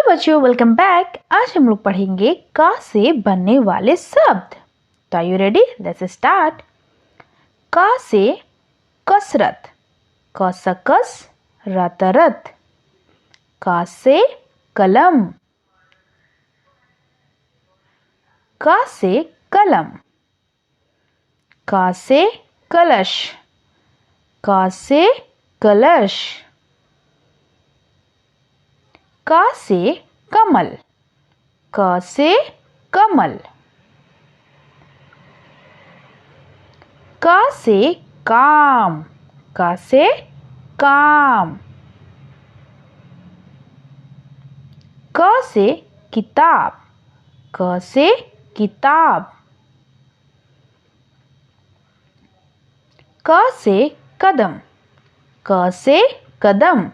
बच्चों, welcome back. आज हम लोग पढ़ेंगे का से बनने वाले शब्द। तो are you ready? Let's start. का से कसरत, कसकस रतरत। का से कलम, का से कलम। का से कलश, का से कलश। का से कमल, क से कमल। का से काम, का से काम। क से किताब, क से किताब। क से कदम, क से कदम।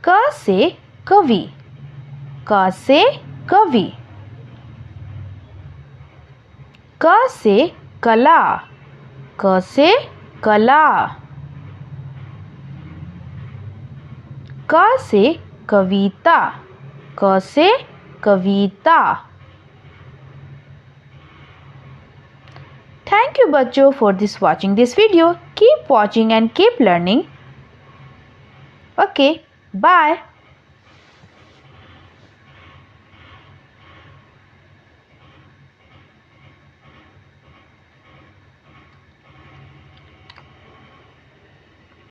क से कवि, क से कवि। क से कला, क से कला। क से कविता, क से कविता। Thank you बच्चों for watching this video. Keep watching and keep learning. Okay, bye.